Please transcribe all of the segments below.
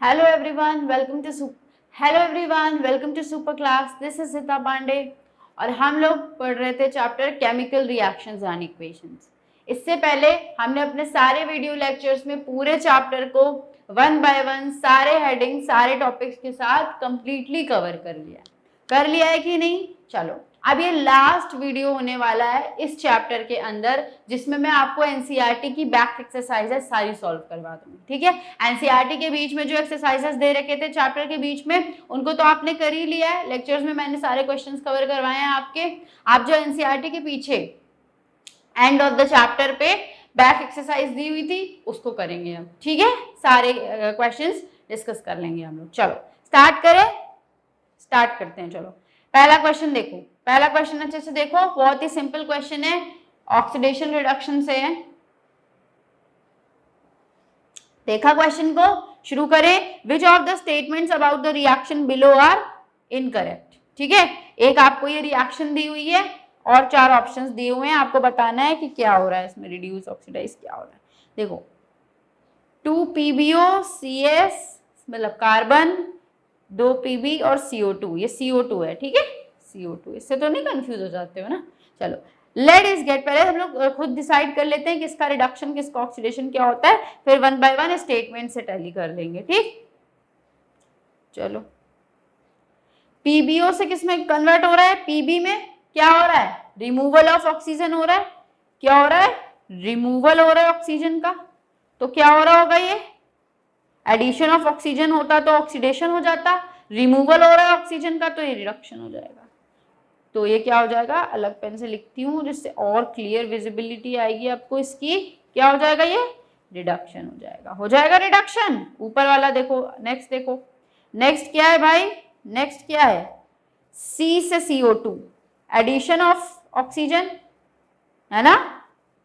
Hello everyone, welcome to super class. This is Sita Pandey और हम लोग पढ़ रहे थे chapter chemical reactions and equations. इससे पहले हमने अपने सारे वीडियो लेक्चर्स में पूरे चैप्टर को वन बाय वन सारे हेडिंग सारे टॉपिक्स के साथ कंप्लीटली कवर कर लिया है कि नहीं? चलो, अब ये लास्ट वीडियो होने वाला है इस चैप्टर के अंदर, जिसमें मैं आपको एनसीईआरटी की बैक एक्सरसाइजेस सारी सॉल्व करवा दूंगी। ठीक है, एनसीईआरटी के बीच में जो एक्सरसाइजेस दे रखे थे चैप्टर के बीच में, उनको तो आपने कर ही लिया है। लेक्चर्स में मैंने सारे क्वेश्चंस कवर करवाए हैं आपके। आप जो एनसीईआरटी के पीछे एंड ऑफ द चैप्टर पे बैक एक्सरसाइज दी हुई थी उसको करेंगे हम। ठीक है, सारे क्वेश्चंस डिस्कस कर लेंगे हम लोग। चलो स्टार्ट करते हैं। चलो, पहला क्वेश्चन देखो। पहला क्वेश्चन अच्छे से देखो, बहुत ही सिंपल क्वेश्चन है, ऑक्सीडेशन रिडक्शन से है। देखा क्वेश्चन को, शुरू करें। Which of the statements about the reaction below are incorrect. ठीक है, एक आपको ये रिएक्शन दी हुई है और चार ऑप्शंस दिए हुए हैं, आपको बताना है कि क्या हो रहा है इसमें, रिड्यूस ऑक्सीडाइज क्या हो रहा है। देखो, 2PbO मतलब कार्बन, 2Pb और CO2, ये CO2 है। ठीक है, CO2, इससे तो नहीं कंफ्यूज हो जाते हो ना। चलो, लेट इज गेट, पहले हम लोग खुद डिसाइड कर लेते हैं किसका रिडक्शन किसका ऑक्सीडेशन क्या होता है, फिर वन बाय वन स्टेटमेंट से टैली कर लेंगे। ठीक, चलो, PbO से किसमें कन्वर्ट हो रहा है? Pb में क्या हो रहा है? रिमूवल ऑफ ऑक्सीजन हो रहा है। क्या हो रहा है? रिमूवल हो रहा है ऑक्सीजन का। तो क्या हो रहा होगा? ये एडिशन ऑफ ऑक्सीजन होता तो ऑक्सीडेशन हो जाता, रिमूवल हो रहा है ऑक्सीजन का तो ये रिडक्शन हो जाएगा। तो ये क्या हो जाएगा, अलग पेन से लिखती हूँ जिससे और क्लियर विजिबिलिटी आएगी आपको इसकी। क्या हो जाएगा? ये रिडक्शन हो जाएगा। हो जाएगा रिडक्शन। ऊपर वाला देखो, नेक्स्ट देखो, नेक्स्ट क्या है भाई? नेक्स्ट क्या है? C से CO2, एडिशन ऑफ ऑक्सीजन, है ना?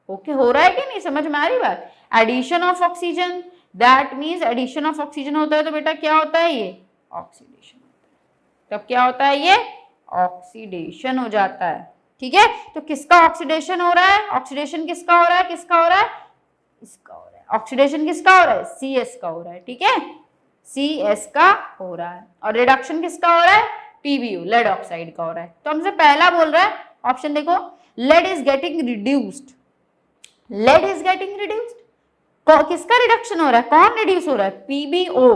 ओके, हो रहा है कि नहीं? समझ में आ रही बात? Addition of oxygen, that means addition of oxygen होता है तो बेटा क्या होता है? ये ऑक्सीडेशन होता है। तब क्या होता है? ये ऑक्सीडेशन हो जाता है। ठीक है, तो किसका ऑक्सीडेशन हो रहा है? ऑक्सीडेशन किसका हो रहा है? किसका हो रहा है? इसका हो रहा है। ऑक्सीडेशन किसका हो रहा है? CS का हो रहा है। ठीक है, CS का हो रहा है। और रिडक्शन किसका हो रहा है? PbO, लेड ऑक्साइड का हो रहा है। तो हमसे पहला बोल रहा है, ऑप्शन देखो, lead is getting reduced. Lead is getting reduced, किसका रिडक्शन हो रहा है? कौन रिड्यूस हो रहा है? PbO।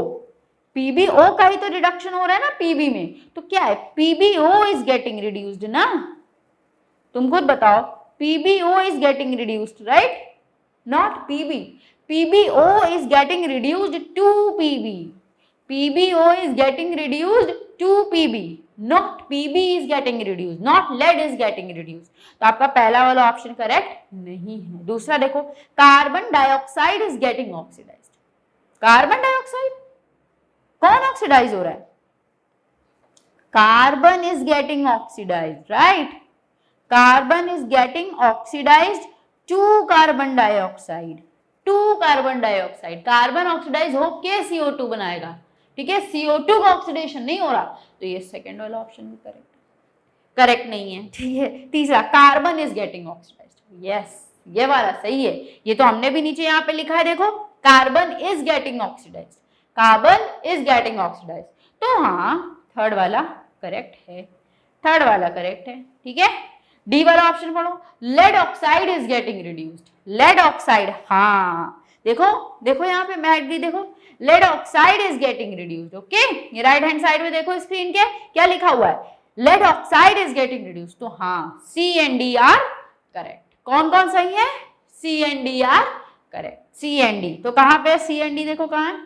PbO का ही तो रिडक्शन हो रहा है ना Pb में, तो क्या है? PbO इज गेटिंग रिड्यूस्ड ना। तुम खुद बताओ, PbO is getting reduced, right? Not Pb। PbO is getting reduced to Pb. PbO is getting reduced to Pb. Not Pb is getting reduced. Not lead is getting reduced. तो आपका पहला वाला option correct नहीं है। दूसरा देखो, carbon dioxide is getting oxidised. Carbon dioxide कौन oxidise हो रहा है? Carbon is getting oxidised, right? Carbon is getting oxidised to carbon dioxide. To carbon dioxide, carbon oxidise होके CO2 बनाएगा। ठीक है, CO2 का ऑक्सीडेशन नहीं हो रहा, तो ये सेकंड वाला ऑप्शन भी करेक्ट नहीं है। ठीक है, तीसरा, carbon is getting oxidised. Yes, ये वाला सही है। ये तो हमने भी नीचे यहाँ पे लिखा है, देखो, carbon is getting oxidised, carbon is getting oxidised. तो हाँ, थर्ड वाला करेक्ट है। थर्ड वाला करेक्ट है। ठीक है, डी वाला ऑप्शन पढ़ो, lead oxide is getting reduced. Lead oxide, हाँ देखो देखो यहाँ पे मैट डी, देखो, lead oxide is getting reduced. Okay, ये राइट हैंड साइड में देखो स्क्रीन के क्या लिखा हुआ है, lead oxide is getting reduced. तो हाँ, C and D are correct. कौन कौन सही है? C and D are correct. C and D, तो कहां पे C and D देखो कहां है?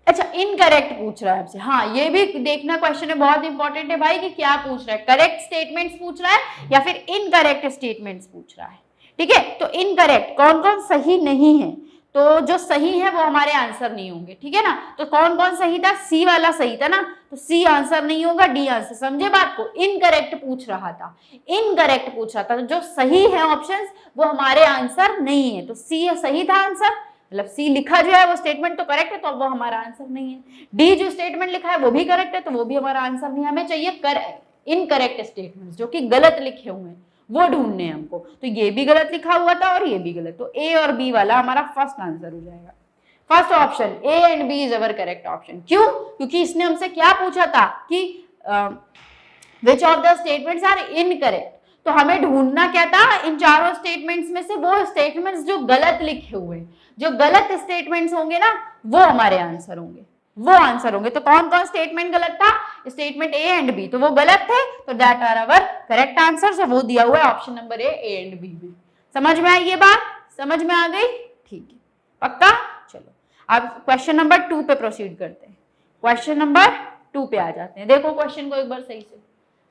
अच्छा, इनकरेक्ट पूछ रहा है आपसे। हाँ, ये भी देखना क्वेश्चन में बहुत इंपॉर्टेंट है भाई कि क्या पूछ रहा है, करेक्ट स्टेटमेंट्स पूछ रहा है या फिर इनकरेक्ट स्टेटमेंट्स पूछ रहा है। ठीक है, तो इनकरेक्ट कौन कौन सही नहीं है, तो जो सही है वो हमारे आंसर नहीं होंगे। ठीक है ना, तो कौन कौन सही था? C वाला सही था ना, तो C आंसर नहीं होगा, D आंसर। समझे बात को? इनकरेक्ट पूछ रहा था, इनकरेक्ट पूछ रहा था, तो जो सही है ऑप्शंस वो हमारे आंसर नहीं है। तो C सही था आंसर, मतलब C लिखा जो है वो स्टेटमेंट तो करेक्ट है, तो अब वो हमारा आंसर नहीं है। D जो स्टेटमेंट लिखा है वो भी करेक्ट है, तो वो भी हमारा आंसर नहीं है। हमें चाहिए इनकरेक्ट स्टेटमेंट्स जो कि गलत लिखे हुए हैं, वो ढूंढने हैं हमको। तो ये भी गलत लिखा हुआ था और ये भी गलत, तो A और B वाला हमारा फर्स्ट आंसर हो जाएगा। First option A and B is our correct option. क्यों? क्योंकि इसने हमसे क्या पूछा था कि which of the statements are incorrect, तो हमें ढूंढना क्या था, इन चारों स्टेटमेंट्स में से वो स्टेटमेंट्स जो गलत लिखे हुए, जो गलत स्टेटमेंट्स होंगे ना वो हमारे आंसर होंगे, वो आंसर होंगे। तो कौन कौन स्टेटमेंट गलत था? स्टेटमेंट ए एंड बी, तो वो गलत थे, तो that are our correct answer. वो दिया हुआ है option number A and B में। समझ में आई ये बात? समझ में आ गई? ठीक है, पक्का? चलो अब क्वेश्चन नंबर 2 पे प्रोसीड करते हैं। क्वेश्चन नंबर 2 पे आ जाते हैं। देखो क्वेश्चन को एक बार सही से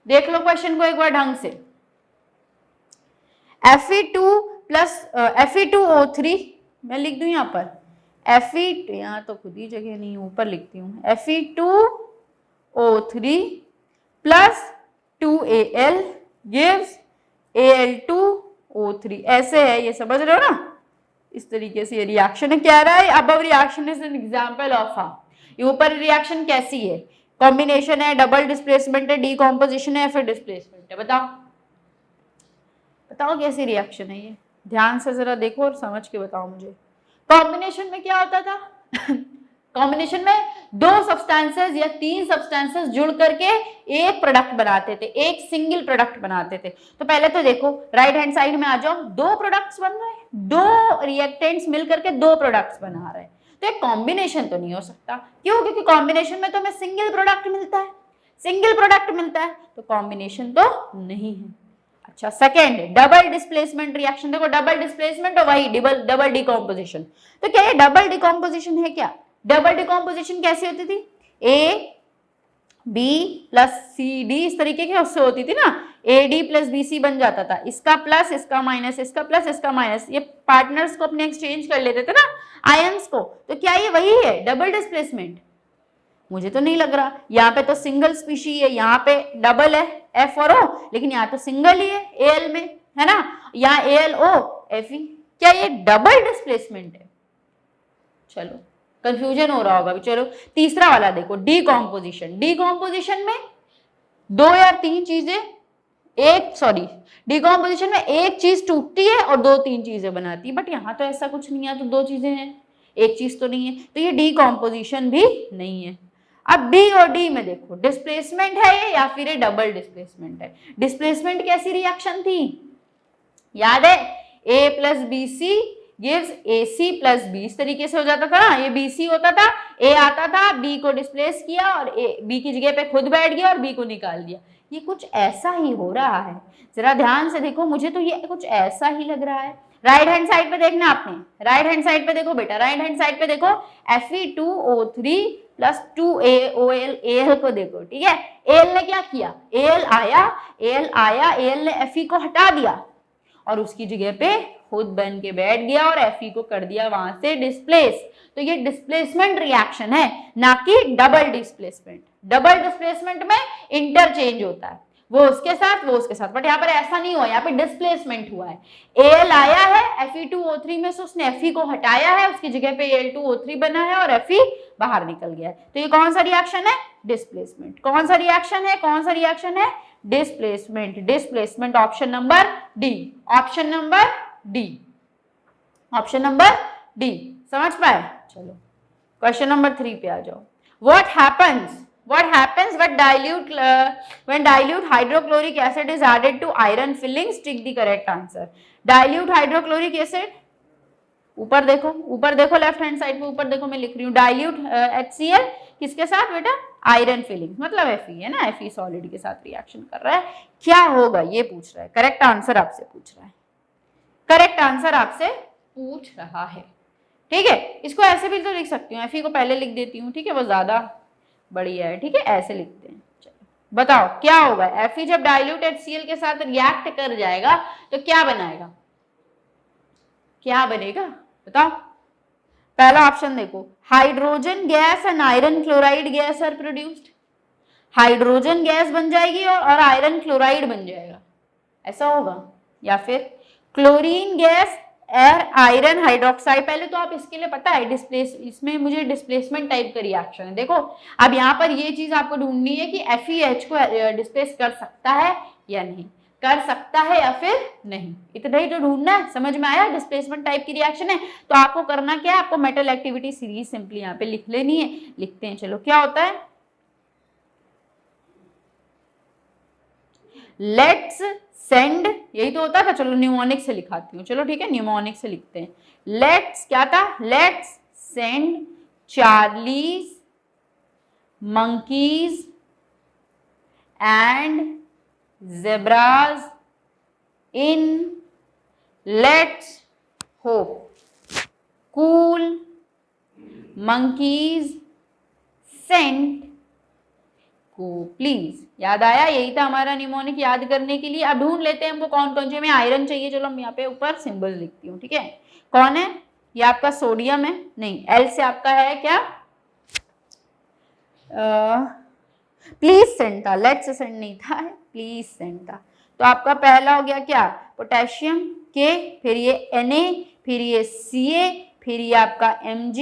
देख लो, क्वेश्चन को एक बार ढंग से। Fe2 प्लस Fe2O3 मैं लिख दूं यहाँ पर, यहाँ तो खुद ही जगह नहीं, ऊपर लिखती हूँ, Fe2O3 plus 2Al gives Al2O3, ऐसे है, ये समझ रहे हो ना? इस तरीके से ये रिएक्शन है। क्या रहा है? अब reaction is an example of ये ऊपर रिएक्शन कैसी है? कॉम्बिनेशन है, डबल डिस्प्लेसमेंट है, डीकॉम्पोजिशन है, फिर डिस्प्लेसमेंट है। बताओ बताओ कैसी रिएक्शन है ये? ध्यान से जरा देखो और समझ के बताओ मुझे। कॉम्बिनेशन में क्या होता था? कॉम्बिनेशन में दो सब्सटेंसेस या तीन सब्सटेंसेस जुड़ करके एक प्रोडक्ट बनाते थे, एक सिंगल प्रोडक्ट बनाते थे। तो पहले तो देखो राइट हैंड साइड में आ जाओ, दो प्रोडक्ट्स बन रहे हैं, दो रिएक्टेंट्स मिल करके दो प्रोडक्ट्स बना रहे हैं, तो एक कॉम्बिनेशन तो नहीं हो सकता। क्यों? क्योंकि कॉम्बिनेशन में तो हमें सिंगल प्रोडक्ट मिलता है, सिंगल प्रोडक्ट मिलता है, तो कॉम्बिनेशन तो नहीं है। अच्छा, सेकेंड डबल डिस्प्लेसमेंट रिएक्शन। देखो डबल डिस्प्लेसमेंट और वही डबल डिकॉम्पोजिशन। तो क्या ये डबल डिकॉम्पोजिशन है क्या? डबल डिकॉम्पोजिशन कैसी होती थी? A B plus C D इस तरीके की उससे होती थी ना, A D plus B C बन जाता था, इसका प्लस इसका माइनस, इसका प्लस इसका माइनस, ये पार्टनर्स को अपने एक्सचेंज कर लेते थे ना, आयंस को। तो क्या ये वही है डबल डिस्प्लेसमेंट? मुझे तो नहीं लग रहा। यहाँ पे तो सिंगल स्पीशी है, यहाँ पे डबल है एफ और ओ, लेकिन यहाँ तो सिंगल ही है एल में, है ना? यहाँ एल ओ एफ ई, क्या ये डबल डिस्प्लेसमेंट है? चलो कंफ्यूजन हो रहा होगा। चलो तीसरा वाला देखो, डीकॉम्पोजिशन। डीकॉम्पोजिशन में दो या तीन चीजें, डीकॉम्पोजिशन में एक चीज टूटती है और दो तीन चीजें बनाती है, बट यहाँ तो ऐसा कुछ नहीं है, तो दो चीजें हैं, एक चीज तो नहीं है, तो ये डीकॉम्पोजिशन भी नहीं है। अब बी और डी में देखो, डिस्प्लेसमेंट है ये या फिर ये डबल डिस्प्लेसमेंट है? डिस्प्लेसमेंट कैसी रिएक्शन थी? याद है, A plus B C gives A C plus B, इस तरीके से हो जाता था ना। ये बी सी होता था, ए आता था, बी को डिस्प्लेस किया और ए बी की जगह पे खुद बैठ गया और बी को निकाल दिया। ये कुछ ऐसा ही हो रहा है, जरा ध्यान से देखो, मुझे तो ये कुछ ऐसा ही लग रहा है। राइट हैंड साइड पे देखना आपने, राइट हैंड साइड पे देखो बेटा, राइट हैंड साइड पे देखो, Fe2O3 प्लस 2AOL, एल को देखो, ठीक है? एल ने क्या किया? एल आया, एल ने Fe को हटा दिया और उसकी जगह पे खुद बन के बैठ गया और Fe को कर दिया वहां से डिस्प्लेस। तो ये डिस्प्लेसमेंट रिएक्शन है, ना कि डबल डिस्प्लेसमेंट। डबल डिस्प्लेसमेंट में इंटरचेंज होता है, वो उसके साथ वो उसके साथ, बट यहाँ पर ऐसा नहीं हुआ, यहाँ पे डिस्प्लेसमेंट हुआ है। एल आया है Fe2O3 में से, उसने Fe को हटाया है, उसकी जगह पे Al2O3 बना है और Fe बाहर निकल गया है। तो ये कौन सा रिएक्शन है? डिस्प्लेसमेंट। कौन सा रिएक्शन है? कौन सा रिएक्शन है? Displacement. Displacement option number D, option number D, option number D. समझ पाए? चलो क्वेश्चन नंबर 3 पे आ जाओ। What happens when dilute hydrochloric acid is added to iron fillings? Tick the correct answer. Dilute hydrochloric acid, ऊपर देखो left hand side पे, ऊपर देखो, मैं लिख रही हूँ डाइल्यूट HCl किसके साथ बेटा? आयरन फिलिंग, मतलब Fe है ना, Fe सॉलिड के साथ रिएक्शन कर रहा है, क्या होगा ये पूछ रहा है। करेक्ट आंसर आपसे पूछ रहा है, करेक्ट आंसर आपसे पूछ रहा है, ठीक है? इसको ऐसे भी तो लिख सकती हूँ, Fe को पहले लिख देती हूँ, ठीक है? वो ज्यादा बढ़िया है, ठीक है? ऐसे लिखते हैं। चलो बताओ क्या होगा? Fe जब डाइल्यूट HCl के साथ रिएक्ट कर जाएगा तो क्या बनाएगा? क्या बनेगा बताओ? पहला ऑप्शन देखो, hydrogen gas and iron chloride gas are produced. Hydrogen gas बन जाएगी और आयरन क्लोराइड बन जाएगा, ऐसा होगा। या फिर क्लोरीन गैस और आयरन हाइड्रोक्साइड। पहले तो आप इसके लिए पता है इसमें मुझे डिस्प्लेसमेंट टाइप का रिएक्शन है। देखो अब यहाँ पर ये चीज आपको ढूंढनी है कि FeH को डिस्प्लेस कर सकता है या नहीं। कर सकता है या फिर नहीं, इतना ही तो ढूंढना है। समझ में आया? डिस्प्लेसमेंट टाइप की रिएक्शन है तो आपको करना क्या है, आपको मेटल एक्टिविटी सीरीज सिंपली यहाँ पे लिख लेनी है। लिखते हैं, चलो क्या होता है, लेट्स सेंड, यही तो होता था। चलो न्यूमोनिक से लिखाती हूँ, चलो ठीक है, न्यूमोनिक से लिखते हैं। लेट्स क्या था, let's send Charlie's, monkeys and zebras in, let's hope, cool monkeys sent को प्लीज। याद आया? यही था हमारा निमोनिक याद करने के लिए। अब ढूंढ लेते हैं हमको कौन कौन से हमें आयरन चाहिए। चलो हम यहाँ पे ऊपर सिंबल लिखती हूँ, ठीक है। कौन है ये? आपका सोडियम है, नहीं एल से आपका है क्या, प्लीज सेंड था, लेट्स से सेंड नहीं था, प्लीज सेंड था। तो आपका पहला हो गया क्या, पोटेशियम के, फिर ये Na, फिर ये Ca, फिर ये आपका Mg,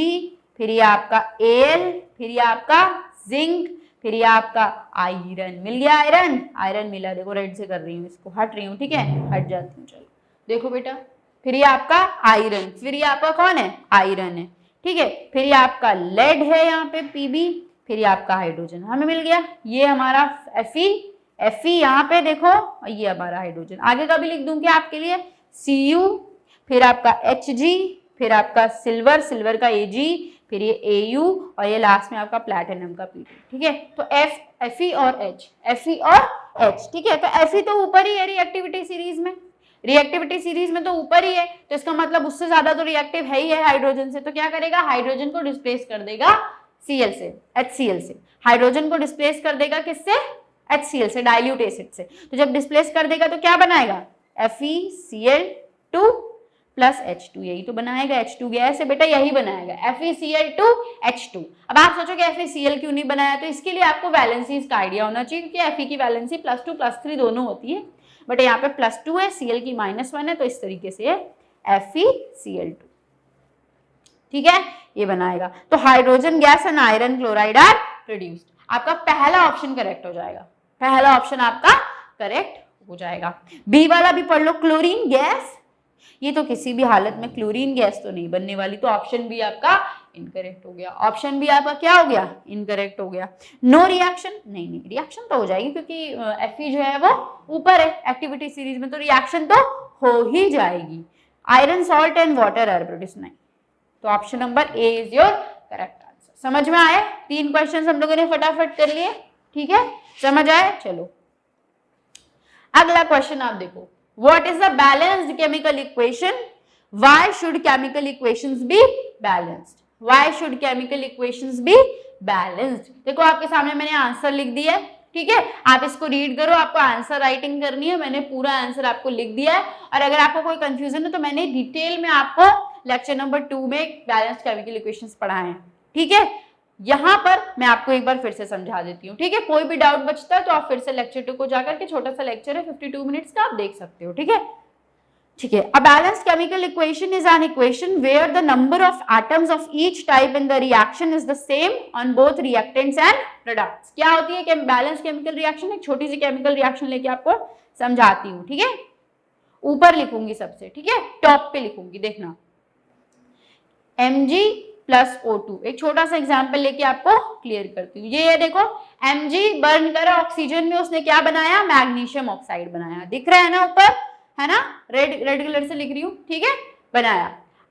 फिर ये आपका Al, फिर ये आपका जिंक, फिर ये आपका आयरन। मिल गया आयरन, आयरन मिला। देखो रेड से कर रही हूँ इसको, हट रही हूँ, ठीक है, हट जाती हूँ। चलो देखो बेटा, फिर ये आपका आयरन, फिर ये आपका कौन है, आयरन है, ठीक है। फिर ये आपका लेड है यहाँ पे Pb, फिर ये आपका हाइड्रोजन हमें मिल गया। ये हमारा Fe यहाँ पे देखो, ये हमारा हाइड्रोजन। आगे का भी लिख दूं क्या आपके लिए, Cu, फिर आपका Hg, फिर आपका सिल्वर, सिल्वर का Ag, फिर ये Au, और ये लास्ट में आपका प्लैटिनम का Pd, ठीक है। तो Fe और H, ठीक है। तो Fe तो ऊपर ही है रिएक्टिविटी सीरीज में, रिएक्टिविटी सीरीज में तो ऊपर ही है, तो इसका मतलब उससे ज्यादा तो रिएक्टिव है ही है हाइड्रोजन से। तो क्या करेगा, हाइड्रोजन को डिस्प्लेस कर देगा Cl से, HCl से। हाइड्रोजन को डिस्प्लेस कर देगा किससे, HCl से, डाइल्यूट एसिड से। तो जब डिस्प्लेस कर देगा तो क्या बनाएगा, FeCl2 प्लस H2, यही तो बनाएगा। H2 गैस है बेटा, यही बनाएगा, FeCl2 H2। अब आप सोचोगे FeCl क्यों नहीं बनाया, तो इसके लिए आपको वैलेंसीज का आइडिया होना चाहिए, क्योंकि Fe की वैलेंसी +2 +3 दोनों होती है, बट यहाँ पे +2 है, Cl की -1 है, तो इस तरीके से FeCl2, ठीक है, ये बनाएगा। तो hydrogen gas and iron chloride are produced. आपका पहला ऑप्शन करेक्ट हो जाएगा, पहला ऑप्शन आपका करेक्ट हो जाएगा। बी वाला भी पढ़ लो, क्लोरीन गैस, ये तो किसी भी हालत में क्लोरीन गैस तो नहीं बनने वाली, तो ऑप्शन बी आपका इनकरेक्ट हो गया। ऑप्शन बी आपका क्या हो गया, इनकरेक्ट हो गया। नो रिएक्शन, नहीं रिएक्शन तो हो जाएगी, क्योंकि Fe जो है वो ऊपर है एक्टिविटी सीरीज में, तो रिएक्शन तो हो ही जाएगी। Iron salt and water are produce, नहीं। तो option number A is your correct answer. समझ में आए? 3 क्वेश्चन हम लोगों ने फटाफट कर लिए, ठीक है, समझ आए। चलो अगला क्वेश्चन आप देखो, what is the balanced chemical equation, why should chemical equations be balanced, why should chemical equations be balanced. देखो आपके सामने मैंने आंसर लिख दिया है, ठीक है, आप इसको रीड करो, आपको आंसर राइटिंग करनी है। मैंने पूरा आंसर आपको लिख दिया है, और अगर आपको कोई कंफ्यूजन है तो मैंने डिटेल में आपको लेक्चर नंबर 2 में बैलेंस्ड केमिकल इक्वेशंस पढ़ाए हैं, ठीक है। यहां पर मैं आपको एक बार फिर से समझा देती हूँ, ठीक है। कोई भी डाउट बचता है तो आप फिर से लेक्चर 2 को जाकर के, छोटा सा लेक्चर है 52 मिनट्स का, आप देख सकते हो, ठीक है, ठीक है। A balanced chemical equation is an equation where the number of atoms of each type in the reaction is the same on both reactants and products। क्या होती है कि बैलेंस केमिकल रिएक्शन, एक छोटी सी केमिकल रिएक्शन लेके आपको समझाती हूँ, ठीक है। ऊपर लिखूंगी सबसे, ठीक है, टॉप पे लिखूंगी, देखना, Mg प्लस O2, एक छोटा सा एग्जाम्पल लेके आपको क्लियर करती हूँ। ये देखो, Mg बर्न करा ऑक्सीजन में, उसने क्या बनाया, मैग्नीशियम ऑक्साइड बनाया, दिख रहा है ना ऊपर, है ना, रेड कलर से लिख रही हूँ, ठीक है, बनाया।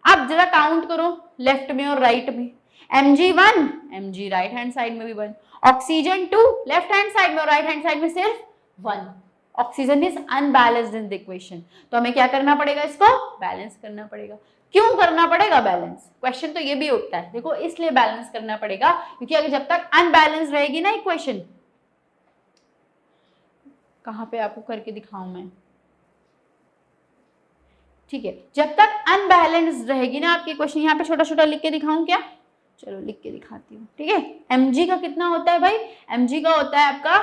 अब जरा काउंट करो लेफ्ट में और राइट में, Mg1, Mg right hand side में भी 1, ऑक्सीजन 2 लेफ्ट हैंड साइड में और राइट हैंड साइड में सिर्फ 1। Oxygen is unbalanced in the equation, तो हमें क्या करना पड़ेगा, इसको बैलेंस करना पड़ेगा। क्यों करना पड़ेगा बैलेंस, क्वेश्चन तो ये भी होता है, देखो इसलिए बैलेंस करना पड़ेगा क्योंकि अगर जब तक अनबैलेंस रहेगी ना इक्वेशन, कहां पे आपको करके दिखाऊं मैं, ठीक है, जब तक अनबैलेंस रहेगी ना आपकी इक्वेशन, यहाँ पे छोटा छोटा लिख के दिखाऊं क्या, चलो लिख के दिखाती हूँ, ठीक है। Mg का कितना होता है भाई, Mg का होता है आपका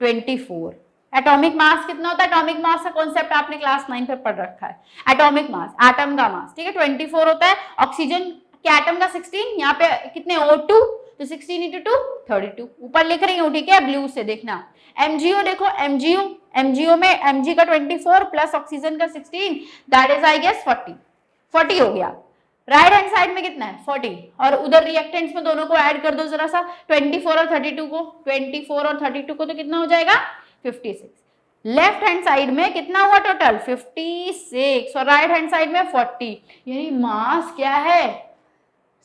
24। एटॉमिक मास कितना होता है, एटॉमिक मास का कॉन्सेप्ट आपने क्लास 9 पे पढ़ रखा है, एटॉमिक मास, एटम का मास, ठीक है, 24 होता है। ऑक्सीजन के एटम का 16, यहाँ पे कितने O2, तो 16 इंटू 2 32 ऊपर लिख रही हूँ, ठीक है, ब्लू से देखना। एमजीओ देखो, एमजीओ में एमजी का 24 प्लस ऑक्सीजन का 16, दैट इज आई गेस 40 हो गया। राइट हैंड साइड में कितना है 40, और उधर रिएक्टेंट्स में दोनों को ऐड कर दो जरा सा, 24 और 32 को, 24 और 32 को तो कितना हो जाएगा 56। लेफ्ट हैंड साइड में कितना हुआ टोटल 56 और राइट हैंड साइड में 40, यानी मास क्या है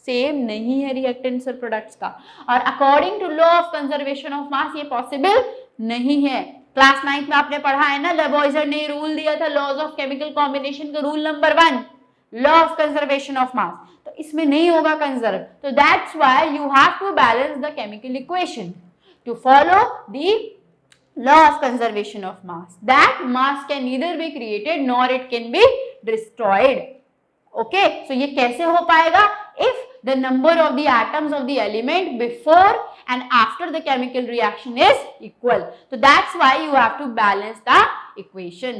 सेम नहीं है रिएक्टेंट्स और प्रोडक्ट्स का। और according to law of conservation of mass ये पॉसिबल नहीं है। क्लास 9th में आपने पढ़ा है ना, लेबोइजर ने रूल दिया था लॉज ऑफ केमिकल कॉम्बिनेशन का, rule number 1 law of conservation of mass, तो इसमें नहीं होगा कंजर्व, तो that's why you have to balance the chemical equation to follow the law of conservation of mass, that mass can neither be created nor it can be destroyed. Okay, so ये कैसे हो पाएगा? If the number of the atoms of the element before and after the chemical reaction is equal, so that's why you have to balance the equation.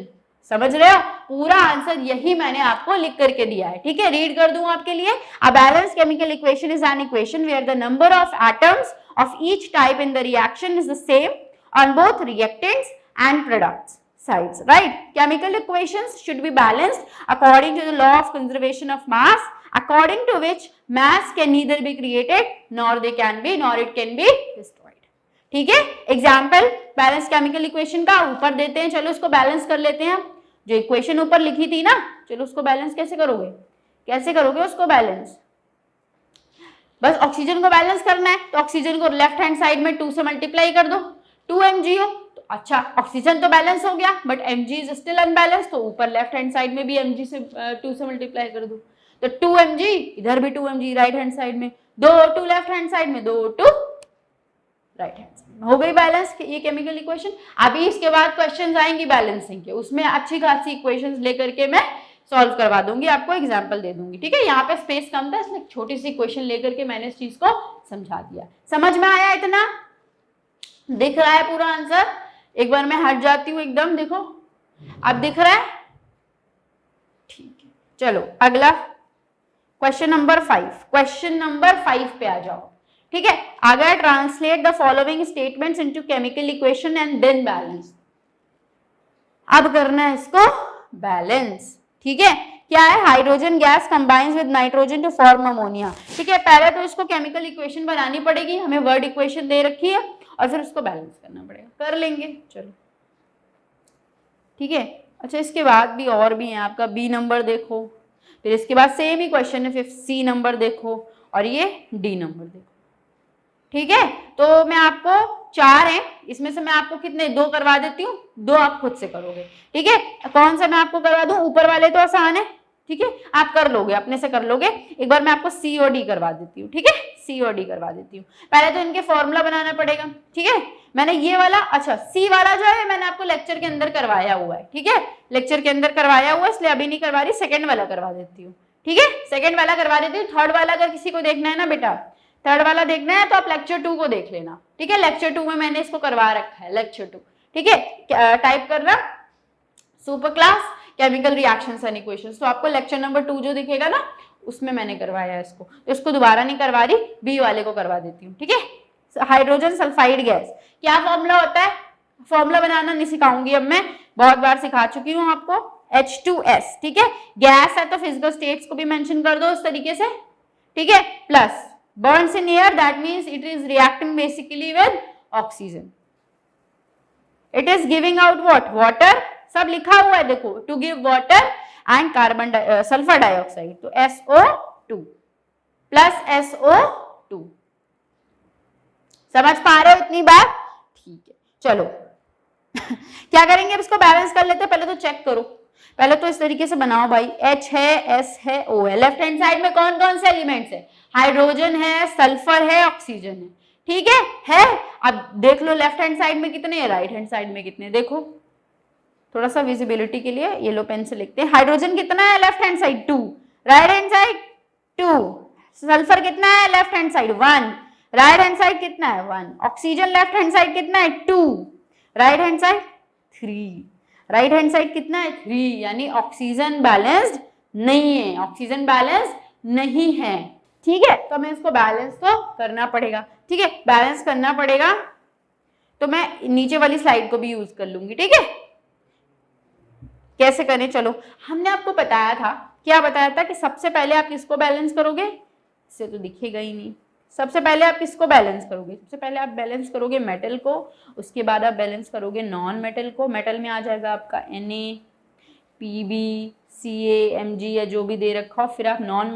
समझ रहे हो? पूरा answer यही मैंने आपको लिख करके दिया है, ठीक है, रीड कर दूं आपके लिए। A balanced chemical equation is an equation where the number of atoms of each type in the reaction is the same on both reactants and products sides, right? Chemical equations should be balanced according to the law of conservation of mass, according to which mass can neither be created nor it can be destroyed. ठीक है, example balance chemical equation का ऊपर देते हैं, चलो उसको balance कर लेते हैं। जो इक्वेशन ऊपर लिखी थी ना, चलो उसको बैलेंस कैसे करोगे उसको बैलेंस? बस ऑक्सीजन को बैलेंस करना है, तो ऑक्सीजन को लेफ्ट हैंड साइड में 2 से मल्टीप्लाई कर दो, 2 mgO, तो अच्छा ऑक्सीजन तो बैलेंस हो गया but mg is still unbalance, तो ऊपर लेफ्ट हैंड साइड में भी mg से 2 से मल्टीप्लाई कर दो, तो 2 mg, इधर भी 2 mg राइट हैंड साइड में, 2 O2 लेफ्ट हैंड साइड में, 2 O2 राइट हैंड साइड में, हो गई बैलेंस ये केमिकल इक्वेशन। अभी इसके बाद क्वेश्चंस आएंगी बैलेंसिंग के, उसमें अच्छी खासी इक्वेशंस लेकर के मैं सॉल्व करवा दूंगी, आपको एग्जाम्पल दे दूंगी, ठीक है। यहाँ पे स्पेस कम था इसलिए छोटी सी इक्वेशन लेकर के मैंने इस चीज को समझा दिया। समझ में आया? इतना दिख रहा है पूरा आंसर? एक बार मैं हट जाती हूँ एकदम, देखो अब दिख रहा है, ठीक है। चलो अगला क्वेश्चन नंबर 5 पे आ जाओ, ठीक है। आगे translate the following statements into chemical equation and then balance. अब करना है इसको बैलेंस, ठीक है। क्या है? Hydrogen gas combines with nitrogen to form ammonia, ठीक है। पहले तो इसको केमिकल इक्वेशन बनानी पड़ेगी, हमें वर्ड इक्वेशन दे रखी है और फिर उसको बैलेंस करना पड़ेगा, कर लेंगे, चलो ठीक है। अच्छा इसके बाद भी और भी हैं, आपका बी नंबर देखो, फिर इसके बाद सेम ही क्वेश्चन है, फिर सी नंबर देखो और ये डी नंबर देखो, ठीक है। तो मैं आपको 4 हैं, इसमें से मैं आपको कितने 2 करवा देती हूँ, 2 आप खुद से करोगे, ठीक है। कौन सा मैं आपको करवा दूं? ऊपर वाले तो आसान है, ठीक है, आप कर लोगे, अपने से कर लोगे। एक बार मैं आपको सी और डी करवा देती हूँ, ठीक है, सी और डी करवा देती हूँ। पहले तो इनके फॉर्मूला बनाना पड़ेगा, ठीक है। मैंने ये वाला, अच्छा सी वाला जो है मैंने आपको लेक्चर के अंदर करवाया हुआ है, ठीक है, लेक्चर के अंदर करवाया हुआ है, इसलिए अभी नहीं करवा रही, सेकंड वाला करवा देती हूँ, ठीक है, सेकंड वाला करवा देती हूँ। थर्ड वाला अगर किसी को देखना है ना बेटा, थर्ड वाला देखना है तो आप लेक्चर 2 को देख लेना, ठीक है। लेक्चर 2 में मैंने इसको करवा रखा है, लेक्चर 2, ठीक है। टाइप करना super class chemical reactions and equations, तो आपको लेक्चर नंबर 2 जो दिखेगा ना उसमें मैंने करवाया है इसको, तो इसको दोबारा नहीं करवा रही, बी वाले को करवा देती हूँ, ठीक है। हाइड्रोजन सल्फाइड गैस, क्या फॉर्मूला होता है? फॉर्मूला बनाना नहीं सिखाऊंगी अब मैं, बहुत बार सिखा चुकी हूँ आपको, H2S, ठीक है। गैस है तो फिजिकल स्टेट्स को भी मेंशन कर दो इस तरीके से, ठीक है। Plus burns in air, that means it is reacting basically with oxygen, it is giving out what? Water, सब लिखा हुआ है देखो, to give water and carbon sulfur dioxide, तो SO2 plus SO2, समझ पा रहे हो इतनी बात? ठीक है, चलो क्या करेंगे अब इसको बैलेंस कर लेते हैं। पहले तो चेक करो, पहले तो इस तरीके से बनाओ भाई, H है, S है, O है, लेफ्ट हैंड साइड में कौन कौन से एलिमेंट्स है? हाइड्रोजन है, सल्फर है, ऑक्सीजन है, ठीक है। अब देख लो लेफ्ट हैंड साइड में कितने है, राइट हैंड साइड में कितने, देखो थोड़ा सा विजिबिलिटी के लिए येलो पेन से लिखते हैं। हाइड्रोजन कितना है left hand side? 2, right hand side 2, sulphur कितना है left hand side? 1, right hand side कितना है? 1, ऑक्सीजन लेफ्ट हैंड साइड कितना है? 2, right hand side 3, right hand side कितना है? 3, यानी ऑक्सीजन बैलेंस्ड नहीं है, ऑक्सीजन बैलेंस नहीं है, ठीक है, तो हमें इसको बैलेंस तो करना पड़ेगा। ठीक है, बैलेंस करना पड़ेगा, तो मैं नीचे वाली स्लाइड को भी यूज कर लूंगी। ठीक है, कैसे करें, चलो हमने आपको बताया था, क्या बताया था कि सबसे पहले आप किसको बैलेंस करोगे, इससे तो दिखेगा ही नहीं। सबसे पहले आप किसको बैलेंस करोगे, सबसे पहले आप बैलेंस करोगे मेटल को, उसके बाद आप बैलेंस करोगे नॉन मेटल को। मेटल में आ जाएगा आपका Na, Pb, Ca, Mg या जो भी दे रखा हो। फिर आप नॉन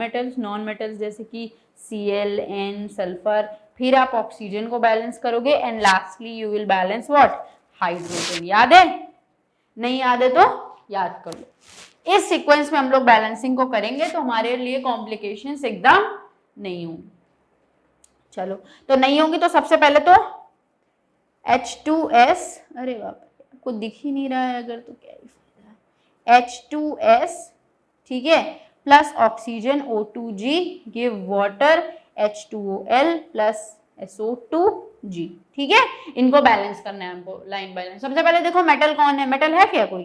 मेटल्स जैसे कि Cl, N, सल्फर, फिर आप ऑक्सीजन को बैलेंस करोगे and lastly you will balance what, hydrogen. याद है, नहीं याद है तो याद कर लो। इस सीक्वेंस में हम लोग बैलेंसिंग को करेंगे तो हमारे लिए कॉम्प्लिकेशंस एकदम नहीं होंगी। चलो, तो नहीं होंगी तो सबसे पहले तो H2S, अरे बाप रे आपको दिख ही नहीं रहा है अगर, तो क्या ही फायदा है। H2S, ठीक है, plus oxygen O2G give water H2OL plus SO2G। ठीक है, इनको बैलेंस करना है हमको, लाइन बैलेंस। सबसे पहले देखो मेटल कौन है, मेटल है क्या कोई,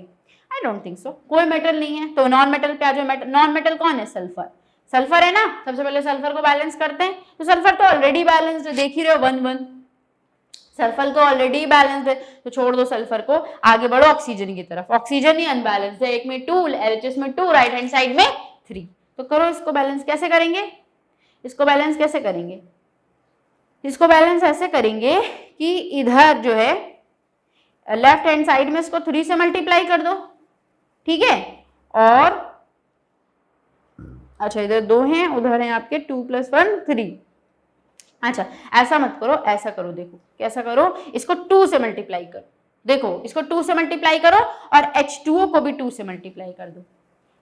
आई डोंट थिंक सो, कोई मेटल नहीं है। तो नॉन मेटल पे आ जाओ। नॉन मेटल कौन है, सल्फर, सल्फर है ना। सबसे पहले सल्फर को बैलेंस करते हैं, तो सल्फर तो ऑलरेडी बैलेंस्ड है, देख ही रहे हो 1-1, सल्फर तो ऑलरेडी बैलेंस्ड है, तो छोड़ दो सल्फर को, आगे बढ़ो ऑक्सीजन की तरफ। ऑक्सीजन ही अनबैलेंस्ड है, एक में 2, LHS में 2, राइट हैंड साइड में 3। तो करो इसको बैलेंस, कैसे करेंगे इसको बैलेंस, कैसे करेंगे इसको बैलेंस, ऐसे करेंगे कि इधर जो है लेफ्ट हैंड साइड में इसको 3 से मल्टीप्लाई कर दो। ठीक है, और अच्छा इधर 2 हैं, उधर हैं आपके 2 + 1 3। अच्छा ऐसा मत करो, ऐसा करो, देखो कैसा करो, इसको 2 से मल्टीप्लाई करो। देखो इसको 2 से मल्टीप्लाई करो और H2O को भी 2 से मल्टीप्लाई कर दो।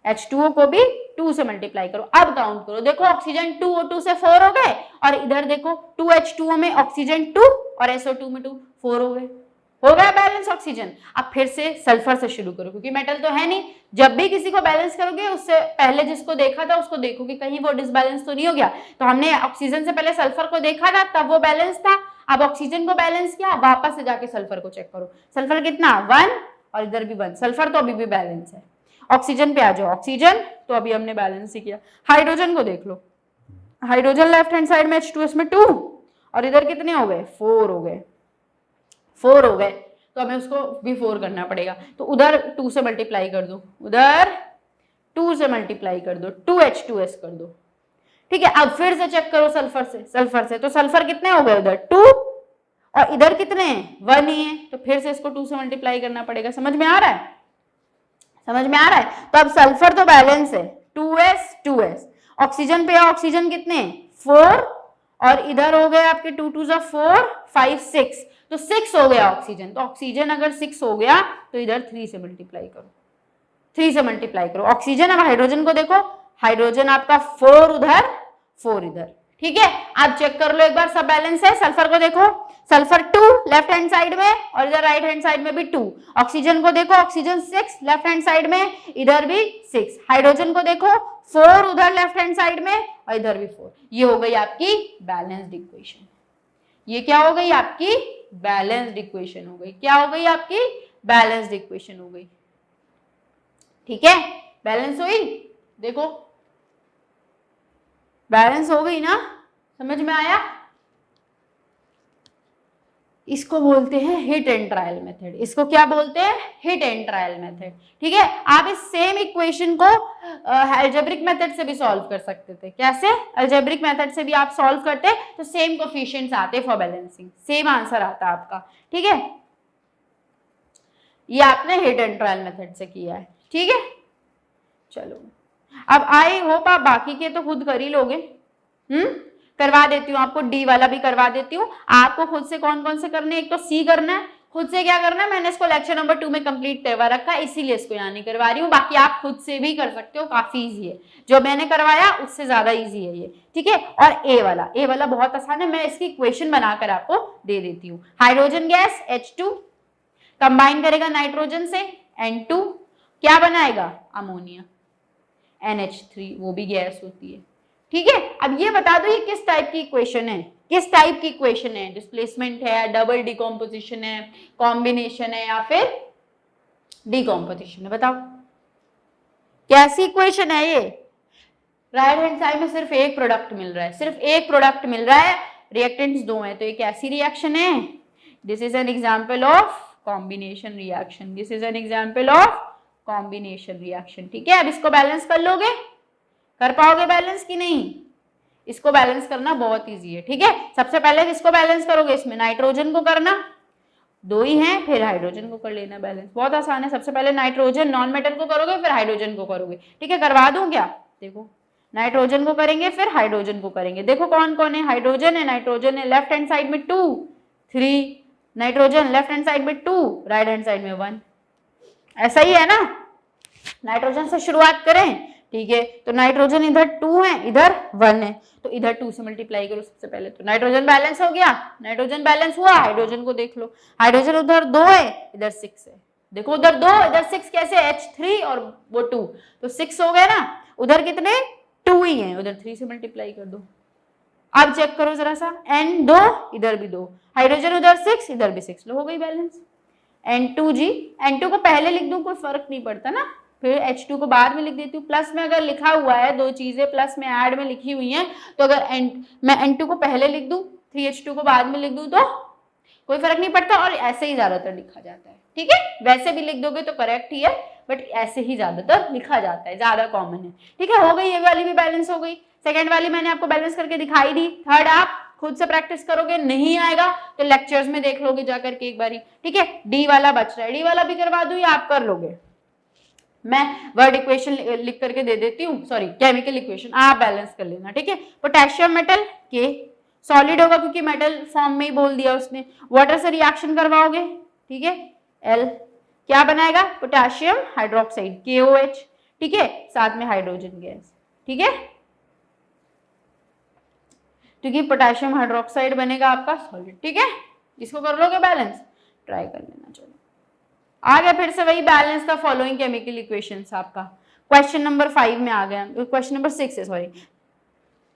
H2O को भी 2 से मल्टीप्लाई करो। अब काउंट करो, देखो ऑक्सीजन 2O2 से 4 हो गए, और इधर देखो 2H2O में ऑक्सीजन 2 और SO2 में 2, 4 हो गए, हो गया बैलेंस ऑक्सीजन। अब फिर से सल्फर से शुरू करो, क्योंकि मेटल तो है नहीं। जब भी किसी को बैलेंस करोगे उससे पहले जिसको देखा था उसको देखो कि कहीं वो डिसबैलेंस तो नहीं हो गया। तो हमने ऑक्सीजन से पहले सल्फर को देखा था, तब वो बैलेंस था। अब ऑक्सीजन को बैलेंस किया, वापस से जाके सल्फर को चेक करो, सल्फर कितना 1, और इधर भी 1, सल्फर तो अभी भी बैलेंस है। ऑक्सीजन पे आ जाओ, ऑक्सीजन तो अभी हमने बैलेंस ही किया। हाइड्रोजन को देख लो, हाइड्रोजन लेफ्ट हैंड साइड में H2S में 2, और इधर कितने हो गए 4 हो गए, 4 हो गए, तो हमें उसको भी 4 करना पड़ेगा। तो उधर 2 से मल्टीप्लाई कर दो, उधर 2 से मल्टीप्लाई कर दो, 2H2S कर दो। ठीक है, अब फिर से चेक करो सल्फर से, तो सल्फर कितने हो गए उधर 2, और इधर कितने हैं 1 ही है, तो फिर से इसको 2 से मल्टीप्लाई करना पड़ेगा। समझ में आ रहा है, समझ में आ रहा है। तो अब सल्फर तो बैलेंस है 2S। ऑक्सीजन पे ऑक्सीजन कितने 4, और इधर हो गए आपके 2 2 4 5 6, तो 6 हो गया ऑक्सीजन। तो ऑक्सीजन अगर 6 हो गया तो इधर 3 से मल्टीप्लाई करो, 3 से मल्टीप्लाई करो ऑक्सीजन। अब हाइड्रोजन को देखो, हाइड्रोजन आपका 4 उधर 4 इधर। ठीक है, आप चेक कर लो एक बार, सब बैलेंस है। सल्फर को देखो, सल्फर 2 लेफ्ट हैंड साइड में, और इधर राइट हैंड साइड में भी 2। ऑक्सीजन को देखो, ऑक्सीजन 6 लेफ्ट हैंड साइड में, इधर भी 6। हाइड्रोजन को देखो 4 उधर लेफ्ट हैंड साइड में, और इधर भी 4। ये हो गई आपकी बैलेंस्ड इक्वेशन। ये क्या हो गई आपकी बैलेंस्ड इक्वेशन हो गई। क्या हो गई आपकी बैलेंस्ड इक्वेशन हो गई। ठीक है, बैलेंस हुई, देखो बैलेंस हो गई ना, समझ में आया। इसको बोलते हैं हिट एंड ट्रायल मेथड। इसको क्या बोलते हैं, हिट एंड ट्रायल मेथड। ठीक है, आप इस सेम इक्वेशन को अलजेब्रिक मेथड से भी सॉल्व कर सकते थे। कैसे, अलजेब्रिक मेथड से भी आप सॉल्व करते तो सेम कोफिशिएंट्स आते फॉर बैलेंसिंग, सेम आंसर आता आपका। ठीक है, ये आपने हिट एंड ट्रायल मेथड से किया है। ठीक है, चलो अब आई होप आप बाकी के तो खुद कर ही लोगे। करवा देती हूँ आपको, डी वाला भी करवा देती हूँ। आपको खुद से कौन कौन से करने, एक तो सी करना है, खुद से क्या करना है, मैंने इसको लेक्चर नंबर 2 में कंप्लीट करवा रखा है, इसीलिए इसको यहाँ नहीं करवा रही हूँ। बाकी आप खुद से भी कर सकते हो, काफी इजी है, जो मैंने करवाया उससे ज्यादा इजी है ये। ठीक है, और ए वाला बहुत आसान है, मैं इसकी इक्वेशन बनाकर आपको दे देती हूँ। हाइड्रोजन गैस H2 कंबाइन करेगा नाइट्रोजन से N2, क्या बनाएगा अमोनिया NH3, वो भी गैस होती है। ठीक है, अब ये बता दो ये किस टाइप की इक्वेशन है, किस टाइप की इक्वेशन है, डिस्प्लेसमेंट है, डबल डिकम्पोजिशन है, कॉम्बिनेशन है, या फिर डिकम्पोजिशन है, बताओ कैसी इक्वेशन है ये। राइट हैंड साइड में सिर्फ एक प्रोडक्ट मिल रहा है, सिर्फ एक प्रोडक्ट मिल रहा है, रिएक्टेंट्स दो हैं, तो एक ऐसी रिएक्शन है, this is an example of combination reaction, this is an example of combination reaction. ठीक है, अब इसको बैलेंस कर लोगे, कर पाओगे बैलेंस की नहीं? इसको बैलेंस करना बहुत इजी है। ठीक है, सबसे पहले किसको बैलेंस करोगे? इसमें नाइट्रोजन को करना, दो ही हैं, फिर हाइड्रोजन को कर लेना बैलेंस, बहुत आसान है। सबसे पहले नाइट्रोजन नॉन मेटल को करोगे, फिर हाइड्रोजन को करोगे। ठीक है, करवा दूं क्या? देखो, नाइट्रोजन को करेंगे, फिर हाइड्रोजन को करेंगे। देखो कौन कौन है, हाइड्रोजन है, नाइट्रोजन है, लेफ्ट हैंड साइड में 2 3, नाइट्रोजन लेफ्ट हैंड साइड में 2, राइट हैंड साइड में 1, ऐसा ही है ना। नाइट्रोजन से शुरुआत करें, ठीक है, तो नाइट्रोजन इधर 2 है, इधर 1 है, तो इधर 2 से मल्टीप्लाई करो सबसे पहले, तो नाइट्रोजन बैलेंस हो गया, नाइट्रोजन बैलेंस हुआ। हाइड्रोजन को देख लो, हाइड्रोजन उधर 2 है, इधर 6 है, देखो उधर 2 इधर 6, कैसे? H3 और वो 2, तो 6 हो गए ना। उधर कितने? 2 ही है, उधर 3 से मल्टीप्लाई कर दो। अब चेक करो जरा सा, N 2, इधर भी 2, हाइड्रोजन उधर 6, इधर भी 6, लो हो गई बैलेंस। N2G, N2 को पहले लिख दूं कोई फर्क नहीं पड़ता ना, फिर H2 को बाद में लिख देती हूँ। प्लस में अगर लिखा हुआ है, दो चीजें प्लस में ऐड में लिखी हुई हैं, तो अगर मैं N2 को पहले लिख दूं, 3H2 को बाद में लिख दूं, तो कोई फर्क नहीं पड़ता, और ऐसे ही ज्यादातर लिखा जाता है। ठीक है, वैसे भी लिख दोगे तो करेक्ट ही है, बट ऐसे ही ज्यादातर लिखा जाता है, ज्यादा कॉमन है। ठीक है, हो गई ये वाली भी बैलेंस हो गई। सेकेंड वाली मैंने आपको बैलेंस करके दिखाई दी। थर्ड आप खुद से प्रैक्टिस करोगे, नहीं आएगा तो लेक्चर्स में देख लोगे जाकर के एक बारी। ठीक है, डी वाला बच रहा है, डी वाला भी करवा दूं या आप कर लोगे? मैं वर्ड इक्वेशन लिख करके दे देती हूँ, सॉरी केमिकल इक्वेशन, आप बैलेंस कर लेना। ठीक है, पोटेशियम मेटल के सॉलिड होगा क्योंकि मेटल फॉर्म में ही बोल दिया उसने। वाटर से रिएक्शन करवाओगे, ठीक है, एल क्या बनाएगा? Potassium hydroxide, KOH। ठीक है, साथ में हाइड्रोजन गैस। ठीक है, क्योंकि पोटेशियम हाइड्रोक्साइड बनेगा आपका सॉलिड। ठीक है, इसको कर लोगे बैलेंस, ट्राई कर लेना। चलो आ गया फिर से वही balance the following chemical equations, आपका क्वेश्चन नंबर 5 में आ गया, क्वेश्चन नंबर 6 है, सॉरी।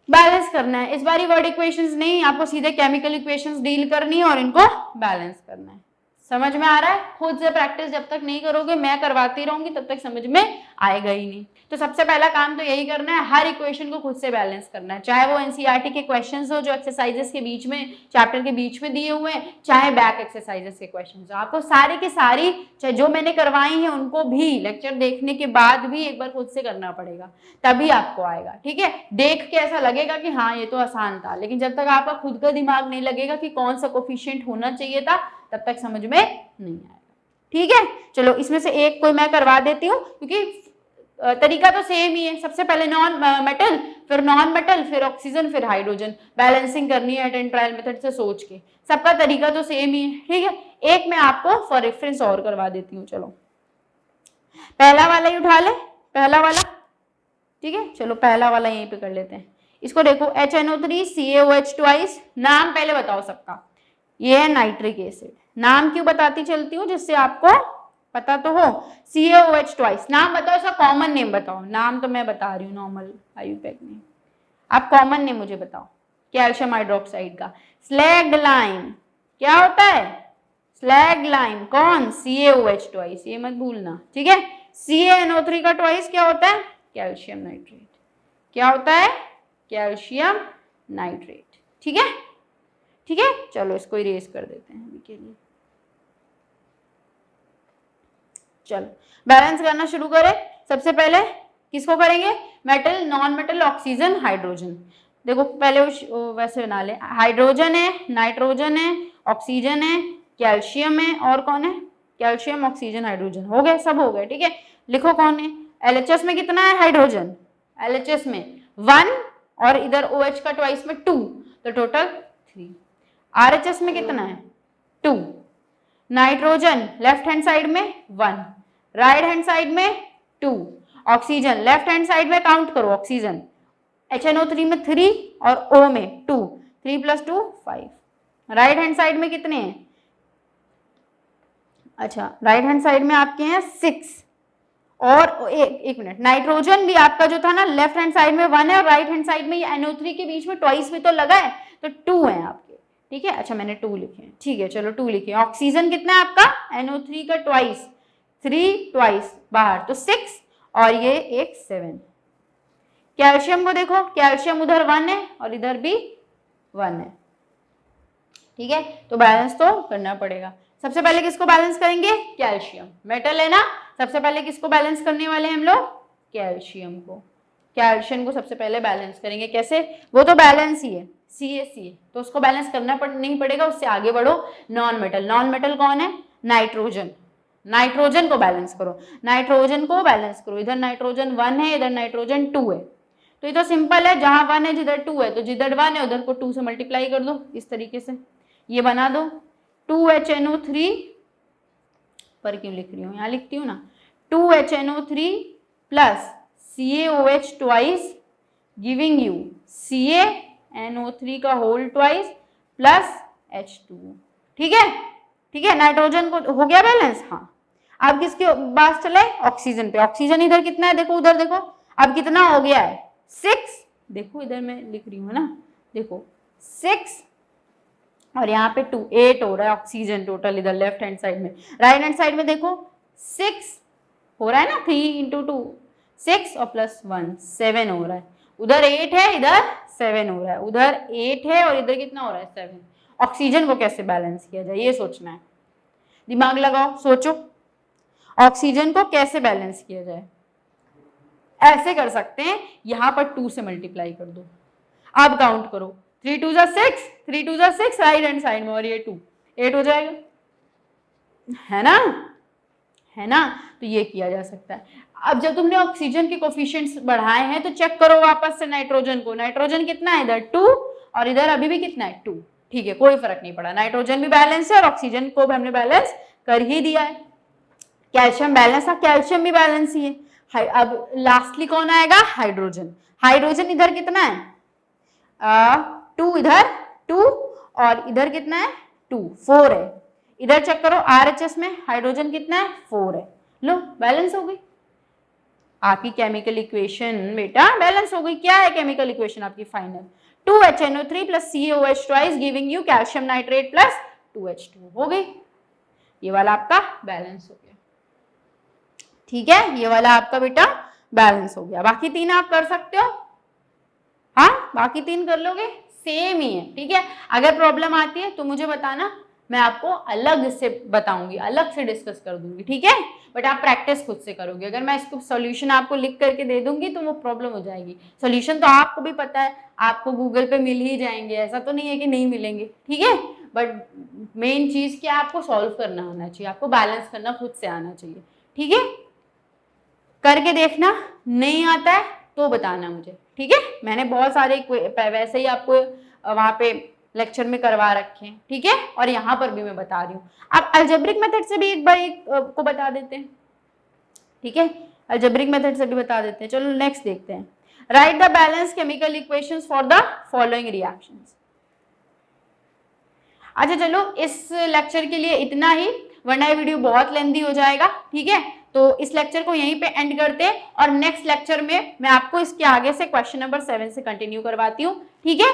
बैलेंस करना है इस बारी, वर्ड इक्वेशंस नहीं, आपको सीधे केमिकल इक्वेशंस डील करनी है और इनको बैलेंस करना है। समझ में आ रहा है? खुद से प्रैक्टिस जब तक नहीं करोगे, मैं करवाती रहूंगी, तब तक समझ में आएगा ही नहीं। तो सबसे पहला काम तो यही करना है, हर इक्वेशन को खुद से बैलेंस करना है, चाहे वो एनसीईआरटी के क्वेश्चंस हो जो एक्सरसाइजेस के बीच में, चैप्टर के बीच में दिए हुए हैं, चाहे बैक एक्सरसाइजेस के क्वेश्चंस हो, आपको सारी की सारी, चाहे जो मैंने करवाई है उनको भी लेक्चर देखने के बाद भी एक बार खुद से करना पड़ेगा, तभी आपको आएगा। ठीक है, देख के ऐसा लगेगा कि हाँ ये तो आसान था, लेकिन जब तक आपका खुद का दिमाग नहीं लगेगा कि कौन सा कोफिशिएंट होना चाहिए था, तब तक समझ में नहीं आएगा। ठीक है, चलो इसमें से एक कोई मैं करवा देती हूँ, क्योंकि तरीका तो सेम ही है। सबसे पहले नॉन मेटल, फिर नॉन मेटल, फिर ऑक्सीजन, फिर हाइड्रोजन, बैलेंसिंग करनी है अटेंड ट्रायल मेथड से सोच के, सबका तरीका तो सेम ही है। ठीक है, एक मैं आपको फॉर रेफरेंस और करवा देती हूँ। चलो पहला वाला ही उठा ले, पहला वाला। ठीक है, चलो पहला वाला यहीं पे कर लेते हैं। इसको देखो, HNO3 CaOH ट्वाइस, नाम पहले बताओ सबका। ये है नाइट्रिक एसिड, नाम क्यों बताती चलती हूँ, जिससे आपको पता तो हो। CaOH ट्वाइस, नाम बताओ, इसका कॉमन नेम बताओ। नाम तो मैं बता रही हूँ नॉर्मल आयुपैक नेम, आप कॉमन नेम मुझे बताओ। कैल्शियम हाइड्रोक्साइड का स्लैग्ड लाइम, क्या होता है? Slagged lime. कौन? CaOH ट्वाइस, ये मत भूलना। ठीक है, CaNO3 का ट्वाइस क्या होता है? Calcium nitrate. क्या होता है? Calcium nitrate. ठीक है, ठीक है, चलो इसको इरेज कर देते हैं अभी के लिए। चलो बैलेंस करना शुरू करें। सबसे पहले किसको करेंगे? Metal, non metal, oxygen, hydrogen. देखो पहले वैसे बना ले, हाइड्रोजन है, नाइट्रोजन है, ऑक्सीजन है, कैल्शियम है, और कौन है? Calcium, oxygen, hydrogen. हो गए, सब हो गए। ठीक है, लिखो कौन है? LHS में कितना है हाइड्रोजन? LHS में 1 और इधर OH का ट्वाइस में 2, तो टोटल 3। RHS में कितना है? 2। नाइट्रोजन लेफ्ट हैंड साइड में 1, राइट हैंड साइड में 2, ऑक्सीजन लेफ्ट हैंड साइड में काउंट करो, ऑक्सीजन HNO3 में 3 और O में 2, 3 + 2 5। राइट हैंड साइड में कितने हैं? अच्छा, राइट हैंड साइड में आपके हैं 6, और एक मिनट, नाइट्रोजन भी आपका जो था ना, लेफ्ट हैंड साइड में 1 है और राइट हैंड साइड में ये NO3 के बीच में ट्वाइस भी तो लगा है, तो 2 है आपके। ठीक है, अच्छा मैंने 2 लिखे हैं, ठीक है, चलो 2 लिखे। ऑक्सीजन कितना है आपका? NO3 का ट्वाइस, 3 ट्वाइस बाहर, तो 6, और ये एक 7। कैल्शियम को देखो, कैल्शियम उधर 1 है और इधर भी 1 है, ठीक है, तो बैलेंस तो करना पड़ेगा। सबसे पहले किसको बैलेंस करेंगे? कैल्शियम, मेटल है ना, सबसे पहले किसको बैलेंस करने वाले हैं हम लोग? कैल्शियम को। कैल्शियम को सबसे पहले बैलेंस करेंगे, कैसे? वो तो बैलेंस ही है, CaCl, तो उसको बैलेंस करना नहीं पड़ेगा, उससे आगे बढ़ो। नॉन मेटल, नॉन मेटल कौन है? नाइट्रोजन, नाइट्रोजन को बैलेंस करो, नाइट्रोजन को बैलेंस करो। इधर नाइट्रोजन 1 है, इधर नाइट्रोजन 2 है, तो ये तो सिंपल है, जहां 1 है जिधर 2 है, तो जिधर 1 है उधर को 2 से मल्टीप्लाई कर दो, इस तरीके से ये बना दो। 2HNO3 पर क्यों लिख रही हूँ, यहाँ लिखती हूँ ना, 2HNO3 plus CaOH twice giving you CaNO3 का होल ट्वाइस प्लस H2O, ठीक है, ठीक है। नाइट्रोजन को हो गया बैलेंस, हाँ। अब किसके बात चले? ऑक्सीजन पे। ऑक्सीजन इधर कितना है देखो, उधर देखो, अब कितना हो गया है? 6, देखो इधर मैं लिख रही हूँ ना, देखो 6 और यहाँ पे 2, 8 हो रहा है ऑक्सीजन टोटल इधर लेफ्ट हैंड साइड में। राइट हैंड साइड में देखो 6 हो रहा है ना, 3 × 2 6 और प्लस 1 7 हो रहा है, उधर 8 है इधर 7 हो रहा है, उधर 8 है और इधर कितना हो रहा है? 7। ऑक्सीजन को कैसे बैलेंस किया जाए ये सोचना है, दिमाग लगाओ, सोचो ऑक्सीजन को कैसे बैलेंस किया जाए। ऐसे कर सकते हैं, यहां पर 2 से मल्टीप्लाई कर दो, अब काउंट करो, 3 2 6, 3 2 6 राइट हैंड साइड में, और ये 2 8 हो जाएगा, है ना, है ना, तो ये किया जा सकता है। अब जब तुमने ऑक्सीजन के कोफिशिएंट्स बढ़ाए हैं तो चेक करो वापस से नाइट्रोजन को, नाइट्रोजन कितना है इधर 2 और इधर अभी भी कितना है 2, ठीक है, कोई फर्क नहीं पड़ा, नाइट्रोजन भी बैलेंस है और ऑक्सीजन को भी हमने बैलेंस कर ही दिया है। कैल्शियम बैलेंस है, कैल्शियम भी बैलेंस ही है। अब लास्टली कौन आएगा? हाइड्रोजन। हाइड्रोजन इधर कितना है? 2 इधर 2 और इधर कितना है? 2 4 है, इधर चेक करो RHS में हाइड्रोजन कितना है? 4 है, लो बैलेंस हो गई आपकी केमिकल इक्वेशन, बेटा बैलेंस हो गई। क्या है केमिकल इक्वेशन आपकी final? 2HNO3 plus CaOH twice giving you calcium nitrate plus 2H2 हो गई, ये वाला आपका बैलेंस हो गया, ठीक है, ये वाला आपका बेटा बैलेंस हो गया। बाकी 3 आप कर सकते हो, हाँ बाकी 3 कर लोगे, सेम ही है, ठीक है। अगर प्रॉब्लम आती है तो मुझे बताना, मैं आपको अलग से बताऊंगी, अलग से डिस्कस कर दूंगी, ठीक है, बट आप प्रैक्टिस खुद से करोगे। अगर मैं इसको सॉल्यूशन आपको लिख करके दे दूंगी तो वो प्रॉब्लम हो जाएगी। सॉल्यूशन तो आपको भी पता है, आपको गूगल पे मिल ही जाएंगे, ऐसा तो नहीं है कि नहीं मिलेंगे, ठीक है, बट मेन चीज क्या, आपको सॉल्व करना आना चाहिए, आपको बैलेंस करना खुद से आना चाहिए, ठीक है। करके देखना, नहीं आता है तो बताना मुझे, ठीक है। मैंने बहुत सारे वैसे ही आपको वहां पे लेक्चर में करवा रखे हैं, ठीक है, और यहाँ पर भी मैं बता रही हूँ। अब अलजेब्रिक मेथड से भी एक बार एक को बता देते हैं, ठीक है, अलजेब्रिक मेथड से भी बता देते हैं। चलो नेक्स्ट देखते हैं। Right the balance chemical equations for the following reactions. अच्छा चलो इस लेक्चर के लिए इतना ही, वरना ये वीडियो बहुत लेंथी हो जाएगा, ठीक है, तो इस लेक्चर को यहीं पे एंड करते हैं और नेक्स्ट लेक्चर में मैं आपको इसके आगे से क्वेश्चन नंबर 7 से कंटिन्यू करवाती हूँ, ठीक है।